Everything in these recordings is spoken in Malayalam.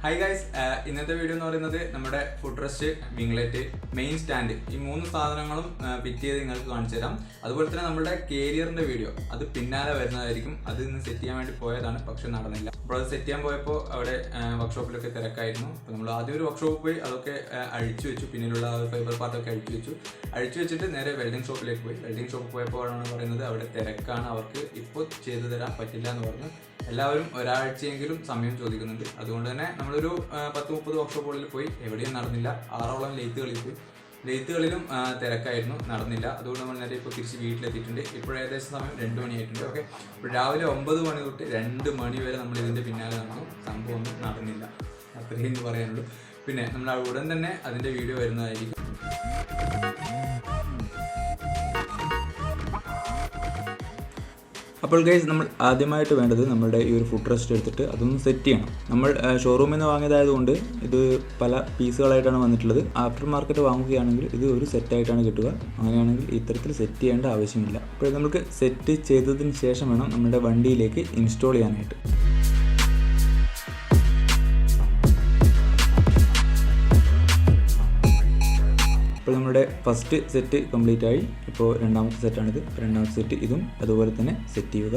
Hi guys, ഇന്നത്തെ വീഡിയോ എന്ന് പറയുന്നത് നമ്മുടെ ഫുട്രസ്റ്റ്, വിംഗ്ലെറ്റ്, മെയിൻ സ്റ്റാൻഡ് ഈ മൂന്ന് സാധനങ്ങളും ഫിറ്റ് ചെയ്ത് നിങ്ങൾക്ക് കാണിച്ചു തരാം. അതുപോലെ തന്നെ നമ്മുടെ കേരിയറിന്റെ വീഡിയോ അത് പിന്നാലെ വരുന്നതായിരിക്കും. അത് ഇന്ന് സെറ്റ് ചെയ്യാൻ വേണ്ടി പോയതാണ്, പക്ഷെ നടന്നില്ല. അപ്പോൾ അത് സെറ്റ് ചെയ്യാൻ പോയപ്പോൾ അവിടെ വർക്ക്ഷോപ്പിലൊക്കെ തിരക്കായിരുന്നു. അപ്പോൾ നമ്മൾ ആദ്യം ഒരു വർക്ക്ഷോപ്പിൽ പോയി അതൊക്കെ അഴിച്ചു വെച്ചു, പിന്നിലുള്ള ഫൈബർ പാർട്ടൊക്കെ അഴിച്ചു വെച്ചിട്ട് നേരെ വെൽഡിംഗ് ഷോപ്പിലേക്ക് പോയി. വെൽഡിംഗ് ഷോപ്പിൽ പോയപ്പോഴാണ് പറയുന്നത് അവിടെ തിരക്കാണ്, അവർക്ക് ഇപ്പോൾ ചെയ്തു തരാൻ പറ്റില്ല എന്ന് പറഞ്ഞു. എല്ലാവരും ഒരാഴ്ചയെങ്കിലും സമയം ചോദിക്കുന്നുണ്ട്. അതുകൊണ്ട് തന്നെ നമ്മളൊരു 10-30 വർക്ക്ഷോപ്പുകളിൽ പോയി, എവിടെയും നടന്നില്ല. 6ഓളം ലെയ്ത്തുകളിൽ പോയി, ലെയ്ത്തുകളിലും തിരക്കായിരുന്നു, നടന്നില്ല. അതുകൊണ്ട് നമ്മൾ നേരെ ഇപ്പോൾ തിരിച്ച് വീട്ടിലെത്തിയിട്ടുണ്ട്. ഇപ്പോൾ ഏകദേശം സമയം 2 മണിയായിട്ടുണ്ട്. ഓക്കെ, ഇപ്പോൾ രാവിലെ 9 മണി തൊട്ട് 2 മണി വരെ നമ്മൾ ഇതിൻ്റെ പിന്നാലെ നടന്നു. സംഭവം ഒന്നും നടന്നില്ല, അത്രയും പറയാനുള്ളൂ. പിന്നെ നമ്മൾ ഉടൻ തന്നെ അതിൻ്റെ വീഡിയോ വരുന്നതായിരിക്കും. അപ്പോൾ ഗൈസ്, നമ്മൾ ആദ്യമായിട്ട് വേണ്ടത് നമ്മുടെ ഈ ഒരു ഫുഡ് റെസ്റ്റ് എടുത്തിട്ട് അതൊന്ന് സെറ്റ് ചെയ്യണം. നമ്മൾ ഷോറൂമിൽ നിന്ന് വാങ്ങിയതായതുകൊണ്ട് ഇത് പല പീസുകളായിട്ടാണ് വന്നിട്ടുള്ളത്. ആഫ്റ്റർ മാർക്കറ്റ് വാങ്ങുകയാണെങ്കിൽ ഇത് ഒരു സെറ്റായിട്ടാണ് കിട്ടുക. അങ്ങനെയാണെങ്കിൽ ഇത്തരത്തിൽ സെറ്റ് ചെയ്യേണ്ട ആവശ്യമില്ല. അപ്പോൾ നമുക്ക് സെറ്റ് ചെയ്തതിന് ശേഷം വേണം നമ്മുടെ വണ്ടിയിലേക്ക് ഇൻസ്റ്റാൾ ചെയ്യാനായിട്ട്. ഇപ്പോൾ നമ്മുടെ ഫസ്റ്റ് സെറ്റ് കംപ്ലീറ്റ് ആയി. ഇപ്പോൾ രണ്ടാമത്തെ സെറ്റാണിത്. രണ്ടാമത്തെ സെറ്റ് ഇതും അതുപോലെ തന്നെ സെറ്റ് ചെയ്യുക.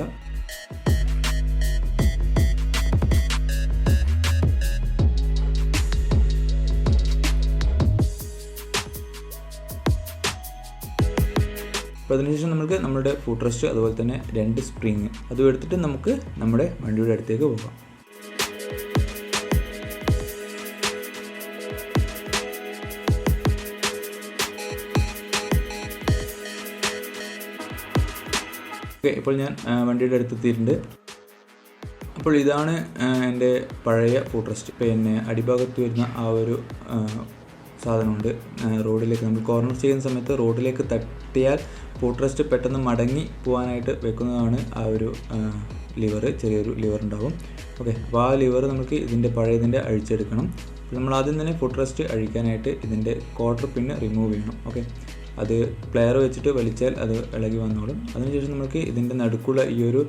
അപ്പോൾ അതിനുശേഷം നമുക്ക് നമ്മുടെ ഫുഡ് റെസ്റ്റ് അതുപോലെ തന്നെ 2 സ്പ്രിങ് അതും എടുത്തിട്ട് നമുക്ക് നമ്മുടെ വണ്ടിയുടെ അടുത്തേക്ക് പോകാം. ഓക്കെ, ഇപ്പോൾ ഞാൻ വണ്ടിയുടെ അടുത്തെത്തിയിട്ടുണ്ട്. അപ്പോൾ ഇതാണ് എൻ്റെ പഴയ ഫുഡ് റെസ്റ്റ്. പിന്നെ അടിഭാഗത്ത് വരുന്ന ആ ഒരു സാധനമുണ്ട്. റോഡിലേക്ക് നമ്മൾ കോർണർ ചെയ്യുന്ന സമയത്ത് റോഡിലേക്ക് തട്ടിയാൽ ഫുഡ് റെസ്റ്റ് പെട്ടെന്ന് മടങ്ങി പോകാനായിട്ട് വെക്കുന്നതാണ് ആ ഒരു ലിവർ. ചെറിയൊരു ലിവർ ഉണ്ടാവും. ഓക്കെ, അപ്പോൾ ആ ലിവർ നമുക്ക് ഇതിൻ്റെ പഴയതിൻ്റെ അഴിച്ചെടുക്കണം. നമ്മൾ ആദ്യം തന്നെ ഫുഡ് റെസ്റ്റ് അഴിക്കാനായിട്ട് ഇതിൻ്റെ ക്വാർട്ടർ പിന്ന് റിമൂവ് ചെയ്യണം. ഓക്കെ, അത് പ്ലെയർ വെച്ചിട്ട് വലിച്ചാൽ അത് ഇളകി വന്നോളും. അതിനുശേഷം നമുക്ക് ഇതിൻ്റെ നടുക്കുള്ള ഈ ഒരു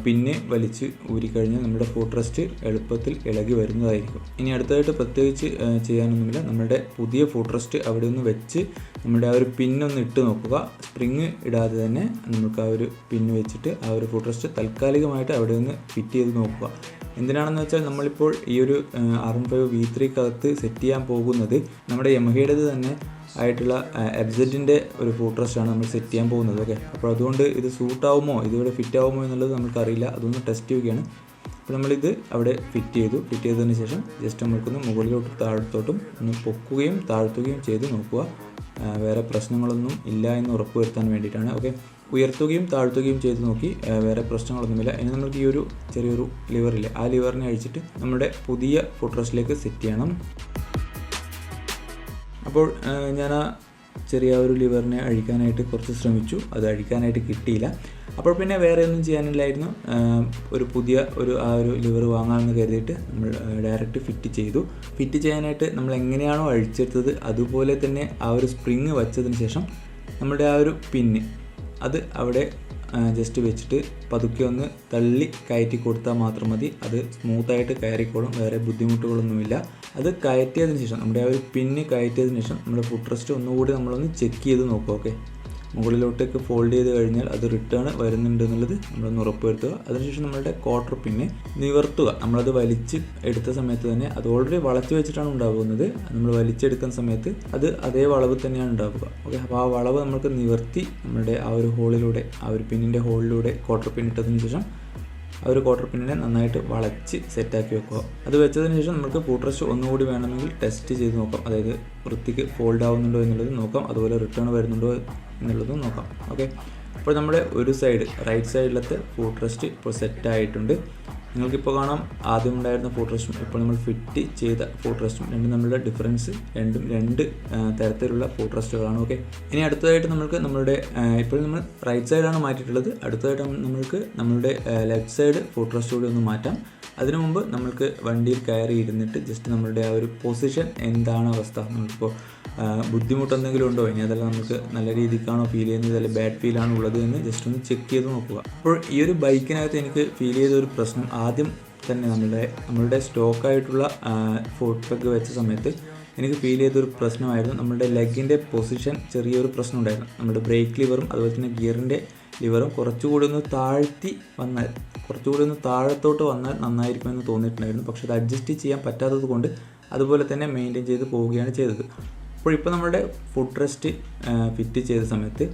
പിന്ന് വലിച്ച് ഊരിക്കഴിഞ്ഞാൽ നമ്മുടെ ഫുഡ് റെസ്റ്റ് എളുപ്പത്തിൽ ഇളകി വരുന്നതായിരിക്കും. ഇനി അടുത്തതായിട്ട് പ്രത്യേകിച്ച് ചെയ്യാനൊന്നുമില്ല. നമ്മുടെ പുതിയ ഫുഡ് റെസ്റ്റ് അവിടെ ഒന്ന് വെച്ച് നമ്മുടെ ആ ഒരു പിന്നൊന്ന് ഇട്ട് നോക്കുക. സ്പ്രിങ് ഇടാതെ തന്നെ നമുക്ക് ആ ഒരു പിന്ന് വെച്ചിട്ട് ആ ഒരു ഫുഡ് റെസ്റ്റ് താൽക്കാലികമായിട്ട് അവിടെ ഒന്ന് ഫിറ്റ് ചെയ്ത് നോക്കുക. എന്തിനാണെന്ന് വെച്ചാൽ നമ്മളിപ്പോൾ ഈ ഒരു R15 V3 സെറ്റ് ചെയ്യാൻ പോകുന്നത് നമ്മുടെ യമഹയുടേത് തന്നെ ആയിട്ടുള്ള എഫ്സെറ്റിൻ്റെ ഒരു ഫുഡ് റെസ്റ്റാണ് നമ്മൾ സെറ്റ് ചെയ്യാൻ പോകുന്നത്. ഓക്കെ, അപ്പോൾ അതുകൊണ്ട് ഇത് സൂട്ടാവുമോ, ഇതിവിടെ ഫിറ്റ് ആവുമോ എന്നുള്ളത് നമുക്കറിയില്ല. അതൊന്ന് ടെസ്റ്റ് ചെയ്യുകയാണ്. അപ്പോൾ നമ്മളിത് അവിടെ ഫിറ്റ് ചെയ്തതിന് ശേഷം ജസ്റ്റ് നമ്മൾക്കൊന്ന് മുകളിലോട്ടും താഴത്തോട്ടും ഒന്ന് പൊക്കുകയും താഴ്ത്തുകയും ചെയ്ത് നോക്കുക. വേറെ പ്രശ്നങ്ങളൊന്നും ഇല്ല എന്ന് ഉറപ്പുവരുത്താൻ വേണ്ടിയിട്ടാണ്. ഓക്കെ, ഉയർത്തുകയും താഴ്ത്തുകയും ചെയ്ത് നോക്കി, വേറെ പ്രശ്നങ്ങളൊന്നുമില്ല. ഇനി നമുക്ക് ഈ ഒരു ചെറിയൊരു ലിവറില്ലേ, ആ ലിവറിനെ അഴിച്ചിട്ട് നമ്മുടെ പുതിയ ഫുഡ് റെസ്റ്റിലേക്ക് സെറ്റ് ചെയ്യണം. അപ്പോൾ ഞാൻ ആ ചെറിയ ഒരു ലിവറിനെ അഴിക്കാനായിട്ട് കുറച്ച് ശ്രമിച്ചു, അത് അഴിക്കാനായിട്ട് കിട്ടിയില്ല. അപ്പോൾ പിന്നെ വേറെ ഒന്നും ചെയ്യാനില്ലായിരുന്നു. ഒരു പുതിയ ആ ഒരു ലിവർ വാങ്ങാമെന്ന് കരുതിയിട്ട് നമ്മൾ ഡയറക്റ്റ് ഫിറ്റ് ചെയ്യാനായിട്ട് നമ്മൾ എങ്ങനെയാണോ അഴിച്ചെടുത്തത് അതുപോലെ തന്നെ ആ ഒരു സ്പ്രിങ് വച്ചതിന് ശേഷം നമ്മുടെ ആ ഒരു പിന്ന് അത് അവിടെ ജസ്റ്റ് വെച്ചിട്ട് പതുക്കെ ഒന്ന് തള്ളി കയറ്റി കൊടുത്താൽ മാത്രം മതി. അത് സ്മൂത്തായിട്ട് കയറിക്കോളും, വേറെ ബുദ്ധിമുട്ടുകളൊന്നുമില്ല. അത് കയറ്റിയതിന് ശേഷം നമ്മുടെ ആ ഒരു പിന്ന് കയറ്റിയതിന് ശേഷം നമ്മുടെ ഫുഡ് റെസ്റ്റ് ഒന്നുകൂടി നമ്മളൊന്ന് ചെക്ക് ചെയ്ത് നോക്കുക. ഓക്കെ, മുകളിലോട്ടേക്ക് ഫോൾഡ് ചെയ്ത് കഴിഞ്ഞാൽ അത് റിട്ടേൺ വരുന്നുണ്ട് എന്നുള്ളത് നമ്മളൊന്ന് ഉറപ്പുവരുത്തുക. അതിനുശേഷം നമ്മളുടെ ക്വാർട്ടർ പിന്നെ നിവർത്തുക. നമ്മളത് വലിച്ച് എടുത്ത സമയത്ത് തന്നെ അത് ഓൾറെഡി വളച്ച് വെച്ചിട്ടാണ് ഉണ്ടാകുന്നത്. നമ്മൾ വലിച്ചെടുക്കുന്ന സമയത്ത് അത് അതേ വളവ് തന്നെയാണ് ഉണ്ടാവുക. ഓക്കെ, അപ്പോൾ ആ വളവ് നമുക്ക് നിവർത്തി നമ്മുടെ ആ ഒരു ഹോളിലൂടെ, ആ ഒരു പിന്നിൻ്റെ ഹോളിലൂടെ ക്വാർട്ടർ പിൻ ഇട്ടതിന് ശേഷം ആ ഒരു ക്വാർട്ടർ പിന്നിനെ നന്നായിട്ട് വളച്ച് സെറ്റാക്കി വെക്കുക. അത് വെച്ചതിന് ശേഷം നമുക്ക് ഫുഡ് റെസ്റ്റ് ഒന്നുകൂടി വേണമെങ്കിൽ ടെസ്റ്റ് ചെയ്ത് നോക്കാം. അതായത് വൃത്തിക്ക് ഫോൾഡ് ആവുന്നുണ്ടോ എന്നുള്ളത് നോക്കാം, അതുപോലെ റിട്ടേൺ വരുന്നുണ്ടോ എന്നുള്ളതും നോക്കാം. ഓക്കെ, അപ്പോൾ നമ്മുടെ ഒരു സൈഡ് റൈറ്റ് സൈഡിലത്തെ ഫുഡ് റെസ്റ്റ് ഇപ്പോൾ സെറ്റായിട്ടുണ്ട്. നിങ്ങൾക്കിപ്പോൾ കാണാം ആദ്യം ഉണ്ടായിരുന്ന ഫുഡ് റെസ്റ്റും ഇപ്പോൾ നമ്മൾ ഫിറ്റ് ചെയ്ത ഫുഡ് റെസ്റ്റും രണ്ടും നമ്മളുടെ ഡിഫറൻസ്, രണ്ടും 2 തരത്തിലുള്ള ഫുഡ് റെസ്റ്റുകളാണ്. ഓക്കെ, ഇനി അടുത്തതായിട്ട് നമ്മളുടെ ഇപ്പോൾ നമ്മൾ റൈറ്റ് സൈഡാണ് മാറ്റിയിട്ടുള്ളത്. അടുത്തതായിട്ട് നമ്മൾക്ക് നമ്മളുടെ ലെഫ്റ്റ് സൈഡ് ഫുഡ് റെസ്റ്റ് കൂടി ഒന്ന് മാറ്റാം. അതിനു മുമ്പ് നമ്മൾക്ക് വണ്ടിയിൽ കയറി ഇരുന്നിട്ട് ജസ്റ്റ് നമ്മളുടെ ആ ഒരു പൊസിഷൻ എന്താണ് അവസ്ഥ, നമ്മളിപ്പോൾ ബുദ്ധിമുട്ടെന്തെങ്കിലും ഉണ്ടോ, ഇനി അതെല്ലാം നമുക്ക് നല്ല രീതിക്കാണോ ഫീൽ ചെയ്യുന്നത്, അല്ലെങ്കിൽ ബാഡ് ഫീലാണോ ഉള്ളത് എന്ന് ജസ്റ്റ് ഒന്ന് ചെക്ക് ചെയ്ത് നോക്കുക. അപ്പോൾ ഈ ഒരു ബൈക്കിനകത്ത് എനിക്ക് ഫീൽ ചെയ്ത ഒരു പ്രശ്നം, ആദ്യം തന്നെ നമ്മളുടെ സ്റ്റോക്കായിട്ടുള്ള ഫുട്ട് പെഗ് വെച്ച സമയത്ത് എനിക്ക് ഫീൽ ചെയ്തൊരു പ്രശ്നമായിരുന്നു. നമ്മുടെ ലെഗിൻ്റെ പൊസിഷൻ ചെറിയൊരു പ്രശ്നം ഉണ്ടായിരുന്നു. നമ്മുടെ ബ്രേക്ക് ലിവറും അതുപോലെ തന്നെ ഗിയറിൻ്റെ ലിവറും കുറച്ചുകൂടി ഒന്ന് താഴത്തോട്ട് വന്നാൽ നന്നായിരിക്കുമെന്ന് തോന്നിയിട്ടുണ്ടായിരുന്നു. പക്ഷെ അത് അഡ്ജസ്റ്റ് ചെയ്യാൻ പറ്റാത്തത് കൊണ്ട് അതുപോലെ തന്നെ മെയിൻറ്റെയിൻ ചെയ്ത് പോവുകയാണ് ചെയ്തത്. അപ്പോൾ ഇപ്പോൾ നമ്മുടെ ഫുട്ട് റെസ്റ്റ് ഫിറ്റ് ചെയ്ത സമയത്ത്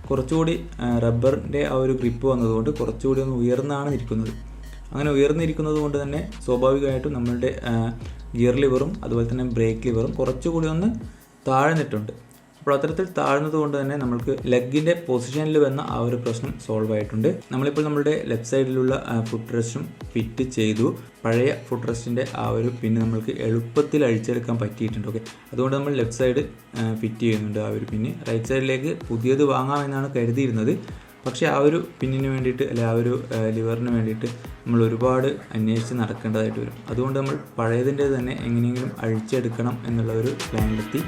കുറച്ചുകൂടി റബ്ബറിൻ്റെ ആ ഒരു ഗ്രിപ്പ് വന്നതുകൊണ്ട് കുറച്ചുകൂടി ഒന്ന് ഉയർന്നാണ് ഇരിക്കുന്നത്. അങ്ങനെ ഉയർന്നിരിക്കുന്നത് കൊണ്ട് തന്നെ സ്വാഭാവികമായിട്ടും നമ്മളുടെ ഗിയർ ലിവറും അതുപോലെ തന്നെ ബ്രേക്ക് ലിവറും കുറച്ചുകൂടി ഒന്ന് താഴ്ന്നിട്ടുണ്ട്. അപ്പോൾ അത്തരത്തിൽ താഴ്ന്നത് കൊണ്ട് തന്നെ നമ്മൾക്ക് ലെഗിൻ്റെ പൊസിഷനിൽ വന്ന ആ ഒരു പ്രശ്നം സോൾവ് ആയിട്ടുണ്ട്. നമ്മളിപ്പോൾ നമ്മുടെ ലെഫ്റ്റ് സൈഡിലുള്ള ഫുട്ട് റെസ്റ്റും ഫിറ്റ് ചെയ്തു. പഴയ ഫുട്ട് റെസ്റ്റിൻ്റെ ആ ഒരു പിന്ന് നമ്മൾക്ക് എളുപ്പത്തിൽ അഴിച്ചെടുക്കാൻ പറ്റിയിട്ടുണ്ട്. ഓക്കെ, അതുകൊണ്ട് നമ്മൾ ലെഫ്റ്റ് സൈഡ് ഫിറ്റ് ചെയ്യുന്നുണ്ട്. ആ ഒരു പിന്ന് റൈറ്റ് സൈഡിലേക്ക് പുതിയത് വാങ്ങാമെന്നാണ് കരുതിയിരുന്നത്. പക്ഷേ ആ ഒരു പിന്നിന് വേണ്ടിയിട്ട് അല്ലെ ആ ഒരു ലിവറിന് വേണ്ടിയിട്ട് നമ്മൾ ഒരുപാട് അന്വേഷിച്ച് നടക്കേണ്ടതായിട്ട് വരും. അതുകൊണ്ട് നമ്മൾ പഴയതിൻ്റെ തന്നെ എങ്ങനെയെങ്കിലും അഴിച്ചെടുക്കണം എന്നുള്ള ഒരു പ്ലാനിലെത്തി.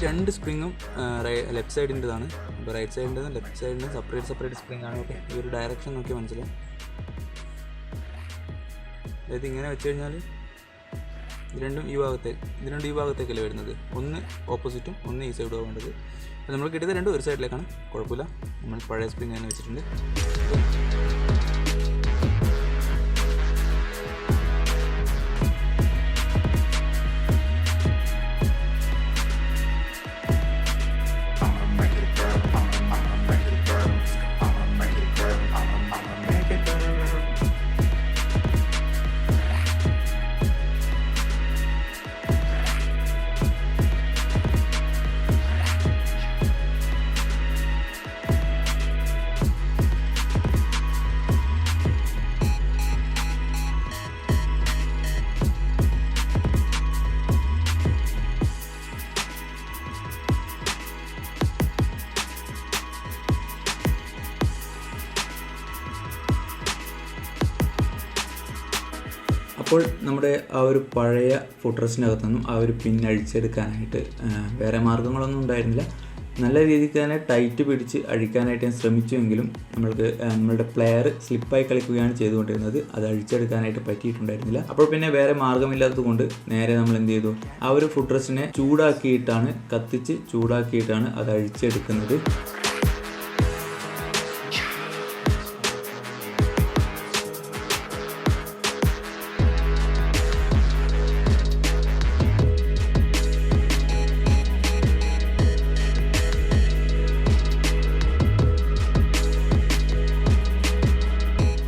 രണ്ട് സ്പ്രിങ്ങും ലെഫ്റ്റ് സൈഡിൻ്റെതാണ്. ഇപ്പോൾ റൈറ്റ് സൈഡിൻ്റെതും ലെഫ്റ്റ് സൈഡിൻ്റെ സെപ്പറേറ്റ് സ്പ്രിങ് ആണ്. ഓക്കെ, ഈ ഒരു ഡയറക്ഷൻ നോക്കി മനസ്സിലാവും. അതായത് ഇങ്ങനെ വെച്ച് കഴിഞ്ഞാൽ ഇത് രണ്ടും ഈ ഭാഗത്തേക്കല്ലേ വരുന്നത്. ഒന്ന് ഓപ്പോസിറ്റും ഒന്ന് ഈ സൈഡും വേണ്ടത്. അപ്പോൾ നമ്മൾ കിട്ടിയത് രണ്ടും ഒരു സൈഡിലേക്കാണ്. കുഴപ്പമില്ല, നമ്മൾ പഴയ സ്പ്രിങ് തന്നെ വെച്ചിട്ടുണ്ട്. അപ്പോൾ നമ്മുടെ ആ ഒരു പഴയ ഫുട്ട് റെസ്റ്റിനകത്തു നിന്നും ആ ഒരു പിൻ അഴിച്ചെടുക്കാനായിട്ട് വേറെ മാർഗ്ഗങ്ങളൊന്നും ഉണ്ടായിരുന്നില്ല. നല്ല രീതിക്ക് തന്നെ ടൈറ്റ് പിടിച്ച് അഴിക്കാനായിട്ട് ഞാൻ ശ്രമിച്ചുവെങ്കിലും നമ്മളുടെ പ്ലെയർ സ്ലിപ്പായി കളിക്കുകയാണ് ചെയ്തുകൊണ്ടിരുന്നത്. അത് അഴിച്ചെടുക്കാനായിട്ട് പറ്റിയിട്ടുണ്ടായിരുന്നില്ല. അപ്പോൾ പിന്നെ വേറെ മാർഗ്ഗമില്ലാത്തത് കൊണ്ട് നേരെ നമ്മൾ എന്ത് ചെയ്തു, ആ ഒരു ഫുട്ട് റെസ്റ്റിനെ കത്തിച്ച് ചൂടാക്കിയിട്ടാണ് അത് അഴിച്ചെടുക്കുന്നത്.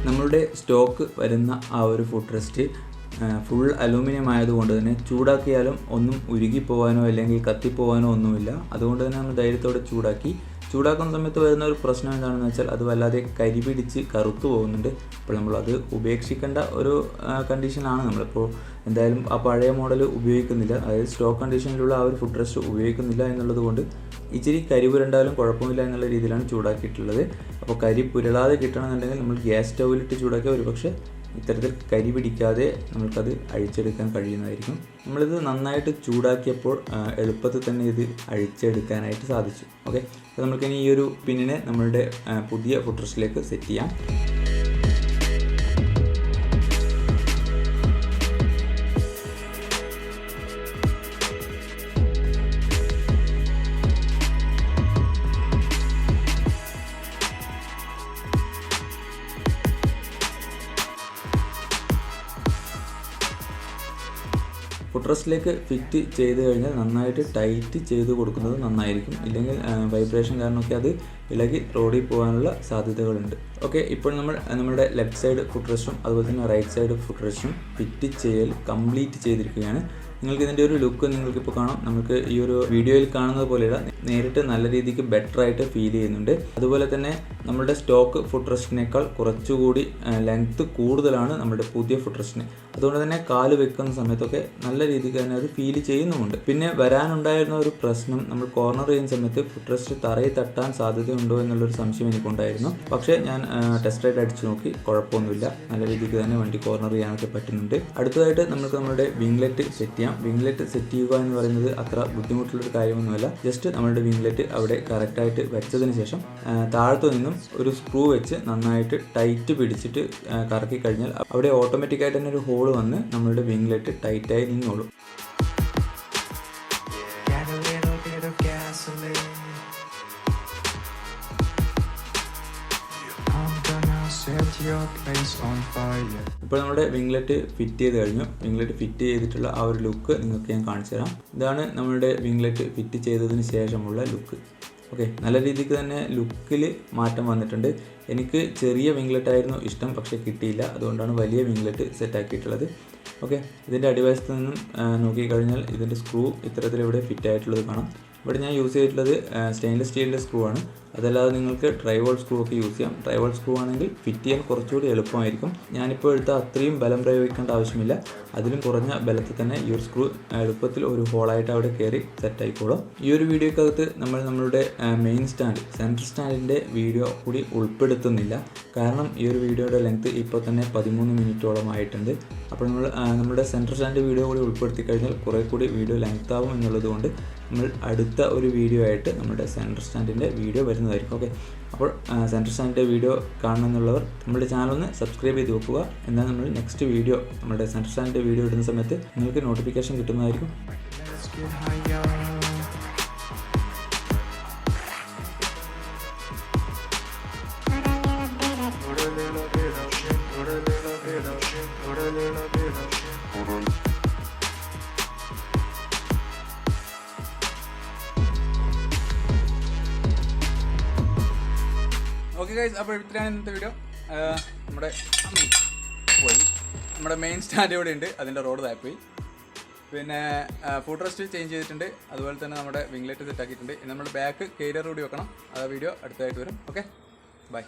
നമ്മളുടെ സ്റ്റോക്ക് വരുന്ന ആ ഒരു ഫുട്ട് റെസ്റ്റ് ഫുൾ അലൂമിനിയം ആയതുകൊണ്ട് തന്നെ ചൂടാക്കിയാലും ഒന്നും ഉരുകിപ്പോവാനോ അല്ലെങ്കിൽ കത്തിപ്പോവാനോ ഒന്നുമില്ല. അതുകൊണ്ട് തന്നെ നമ്മൾ ധൈര്യത്തോടെ ചൂടാക്കുന്ന സമയത്ത് വരുന്ന ഒരു പ്രശ്നം എന്താണെന്ന് വെച്ചാൽ അത് വല്ലാതെ കരി പിടിച്ച് കറുത്തു പോകുന്നുണ്ട്. അപ്പോൾ നമ്മളത് ഉപേക്ഷിക്കേണ്ട ഒരു കണ്ടീഷനാണ്. നമ്മളിപ്പോൾ എന്തായാലും ആ പഴയ മോഡൽ ഉപയോഗിക്കുന്നില്ല, അതായത് സ്റ്റോക്ക് കണ്ടീഷനിലുള്ള ആ ഒരു ഫുട്ട് റെസ്റ്റ് ഉപയോഗിക്കുന്നില്ല എന്നുള്ളത് കൊണ്ട് ഇച്ചിരി കരി പുരണ്ടാലും കുഴപ്പമില്ല എന്നുള്ള രീതിയിലാണ് ചൂടാക്കിയിട്ടുള്ളത്. അപ്പോൾ കരി പുരളാതെ കിട്ടണമെന്നുണ്ടെങ്കിൽ നമ്മൾ ഗ്യാസ് സ്റ്റൗവിലിട്ട് ചൂടാക്കിയാൽ ഒരുപക്ഷെ ഇത്തരത്തിൽ കരി പിടിക്കാതെ നമ്മൾക്കത് അഴിച്ചെടുക്കാൻ കഴിയുന്നതായിരിക്കും. നമ്മളിത് നന്നായിട്ട് ചൂടാക്കിയപ്പോൾ എളുപ്പത്തിൽ തന്നെ ഇത് അഴിച്ചെടുക്കാനായിട്ട് സാധിച്ചു. ഓക്കെ, അപ്പോൾ നമുക്കിനി ഈ ഒരു പിന്നിനെ നമ്മളുടെ പുതിയ ഫുട്ട് റെസ്റ്റിലേക്ക് സെറ്റ് ചെയ്യാം. ഫുട്ട് റെസ്റ്റിലേക്ക് ഫിറ്റ് ചെയ്ത് കഴിഞ്ഞാൽ നന്നായിട്ട് ടൈറ്റ് ചെയ്ത് കൊടുക്കുന്നത് നന്നായിരിക്കും. ഇല്ലെങ്കിൽ വൈബ്രേഷൻ കാരണമൊക്കെ അത് ഇളകി റോഡിൽ പോകാനുള്ള സാധ്യതകളുണ്ട്. ഓക്കെ, ഇപ്പോൾ നമ്മുടെ ലെഫ്റ്റ് സൈഡ് ഫുട്ട് റെസ്റ്റും അതുപോലെ തന്നെ റൈറ്റ് സൈഡ് ഫുട്ട് റെസ്റ്റും ഫിറ്റ് ചെയ്യൽ കംപ്ലീറ്റ് ചെയ്തിരിക്കുകയാണ്. നിങ്ങൾക്ക് ഇതിൻ്റെ ഒരു ലുക്ക് നിങ്ങൾക്കിപ്പോൾ കാണാം. നമുക്ക് ഈ ഒരു വീഡിയോയിൽ കാണുന്നത് പോലെയല്ല, നേരിട്ട് നല്ല രീതിക്ക് ബെറ്റർ ആയിട്ട് ഫീൽ ചെയ്യുന്നുണ്ട്. അതുപോലെ തന്നെ നമ്മുടെ സ്റ്റോക്ക് ഫുട്ട് റെസ്റ്റിനേക്കാൾ കുറച്ചുകൂടി ലെങ്ത്ത് കൂടുതലാണ് നമ്മുടെ പുതിയ ഫുട്ട് റെസ്റ്റിന്. അതുകൊണ്ട് തന്നെ കാല് വെക്കുന്ന സമയത്തൊക്കെ നല്ല രീതിക്ക് തന്നെ അത് ഫീൽ ചെയ്യുന്നുമുണ്ട്. പിന്നെ വരാനുണ്ടായിരുന്ന ഒരു പ്രശ്നം, നമ്മൾ കോർണർ ചെയ്യുന്ന സമയത്ത് ഫുട് റെസ്റ്റ് തറയിൽ തട്ടാൻ സാധ്യതയുണ്ടോ എന്നുള്ളൊരു സംശയം എനിക്കുണ്ടായിരുന്നു. പക്ഷേ ഞാൻ ടെസ്റ്റ് റൈഡ് അടിച്ചു നോക്കി, കുഴപ്പമൊന്നുമില്ല, നല്ല രീതിക്ക് തന്നെ വണ്ടി കോർണർ ചെയ്യാനൊക്കെ പറ്റുന്നുണ്ട്. അടുത്തതായിട്ട് നമുക്ക് നമ്മുടെ വിംഗ്ലെറ്റ് സെറ്റ് ചെയ്യാം. വിംഗ്ലെറ്റ് സെറ്റ് ചെയ്യുക എന്ന് പറയുന്നത് അത്ര ബുദ്ധിമുട്ടുള്ളൊരു കാര്യമൊന്നുമല്ല. ജസ്റ്റ് നമ്മളുടെ വിംഗ്ലെറ്റ് അവിടെ കറക്റ്റായിട്ട് വെച്ചതിന് ശേഷം താഴത്തു നിന്നും ഒരു സ്ക്രൂ വെച്ച് നന്നായിട്ട് ടൈറ്റ് പിടിച്ചിട്ട് കറക്കി കഴിഞ്ഞാൽ അവിടെ ഓട്ടോമാറ്റിക്കായിട്ട് തന്നെ ഒരു ഹോൾ വന്ന് നമ്മളുടെ വിംഗ്ലെറ്റ് ടൈറ്റായി നിന്നോളും. ഇപ്പോൾ നമ്മുടെ വിംഗ്ലെറ്റ് ഫിറ്റ് ചെയ്ത് കഴിഞ്ഞു. വിംഗ്ലെറ്റ് ഫിറ്റ് ചെയ്തിട്ടുള്ള ആ ഒരു ലുക്ക് നിങ്ങൾക്ക് ഞാൻ കാണിച്ചു തരാം. ഇതാണ് നമ്മളുടെ വിംഗ്ലെറ്റ് ഫിറ്റ് ചെയ്തതിന് ശേഷമുള്ള ലുക്ക്. ഓക്കെ, നല്ല രീതിക്ക് തന്നെ ലുക്കിൽ മാറ്റം വന്നിട്ടുണ്ട്. എനിക്ക് ചെറിയ വിംഗ്ലെറ്റ് ആയിരുന്നു ഇഷ്ടം, പക്ഷേ കിട്ടിയില്ല. അതുകൊണ്ടാണ് വലിയ വിംഗ്ലെറ്റ് സെറ്റ് ആക്കിയിട്ടുള്ളത്. ഓക്കെ, ഇതിൻ്റെ അടിവശത്ത് നിന്നും നോക്കിക്കഴിഞ്ഞാൽ ഇതിൻ്റെ സ്ക്രൂ ഇത്തരത്തിൽ ഇവിടെ ഫിറ്റ് ആയിട്ടുള്ളത് കാണാം. ഇവിടെ ഞാൻ യൂസ് ചെയ്തിട്ടുള്ളത് സ്റ്റെയിൻലെസ് സ്റ്റീലിൻ്റെ സ്ക്രൂ ആണ്. അതല്ലാതെ നിങ്ങൾക്ക് ഡ്രൈവോൾ സ്ക്രൂ ഒക്കെ യൂസ് ചെയ്യാം. ഡ്രൈവോൾ സ്ക്രൂ ആണെങ്കിൽ ഫിറ്റ് ചെയ്യാൻ കുറച്ചുകൂടി എളുപ്പമായിരിക്കും. ഞാനിപ്പോൾ എടുത്ത അത്രയും ബലം പ്രയോഗിക്കേണ്ട ആവശ്യമില്ല. അതിലും കുറഞ്ഞ ബലത്തിൽ തന്നെ ഈ ഒരു സ്ക്രൂ എളുപ്പത്തിൽ ഒരു ഹോളായിട്ട് അവിടെ കയറി സെറ്റ് ആയിക്കോളും. ഈ ഒരു വീഡിയോക്കകത്ത് നമ്മളുടെ മെയിൻ സ്റ്റാൻഡ്, സെൻറ്റർ സ്റ്റാൻഡിൻ്റെ വീഡിയോ കൂടി ഉൾപ്പെടുത്തുന്നില്ല. കാരണം ഈ ഒരു വീഡിയോയുടെ ലെങ്ത്ത് ഇപ്പോൾ തന്നെ 13 മിനിറ്റോളം ആയിട്ടുണ്ട്. അപ്പോൾ നമ്മുടെ സെൻറ്റർ സ്റ്റാൻഡ് വീഡിയോ കൂടി ഉൾപ്പെടുത്തി കഴിഞ്ഞാൽ കുറേ കൂടി വീഡിയോ ലെങ്ത് ആവും എന്നുള്ളത് കൊണ്ട് നമ്മൾ അടുത്ത ഒരു വീഡിയോ ആയിട്ട് നമ്മുടെ സെൻറ്റർ സ്റ്റാൻഡിൻ്റെ വീഡിയോ വരുന്നതായിരിക്കും. ഓക്കെ, അപ്പോൾ സെൻറ്റർ സ്റ്റാൻഡിൻ്റെ വീഡിയോ കാണണമെന്നുള്ളവർ നമ്മുടെ ചാനൽ ഒന്ന് സബ്സ്ക്രൈബ് ചെയ്ത് വെക്കുക. എന്നാൽ നമ്മൾ നെക്സ്റ്റ് വീഡിയോ, നമ്മുടെ സെൻറ്റർ സ്റ്റാൻഡിൻ്റെ വീഡിയോ ഇടുന്ന സമയത്ത് നിങ്ങൾക്ക് നോട്ടിഫിക്കേഷൻ കിട്ടുന്നതായിരിക്കും. ഓക്കെ ഗൈസ്, അപ്പോൾ ഇത്രയാണ് ഇന്നത്തെ വീഡിയോ. നമ്മുടെ പോയി, നമ്മുടെ മെയിൻ സ്റ്റാൻഡ് ഇവിടെ ഉണ്ട്, അതിൻ്റെ റോഡ് താപ്പോയി. പിന്നെ ഫുട് റെസ്റ്റ് ചേഞ്ച് ചെയ്തിട്ടുണ്ട്. അതുപോലെ തന്നെ നമ്മുടെ വിംഗ്ലെറ്റ് സെറ്റ് ആക്കിയിട്ടുണ്ട്. ഇനി നമ്മുടെ ബാക്ക് കേരിയർ കൂടി വെക്കണം. ആ വീഡിയോ അടുത്തതായിട്ട് വരും. Okay, by.